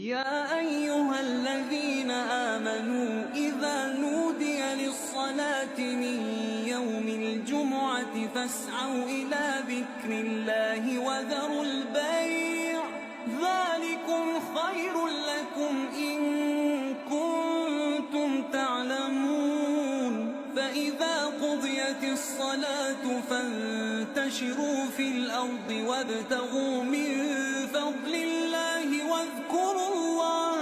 يا أيها الذين آمنوا إذا نودي للصلاة من يوم الجمعة فاسعوا إلى ذكر الله وذروا البيع ذلكم خير لكم إن كنتم تعلمون. فإذا قضيت الصلاة فانتشروا في الأرض وابتغوا من فضل الله واذكروا الله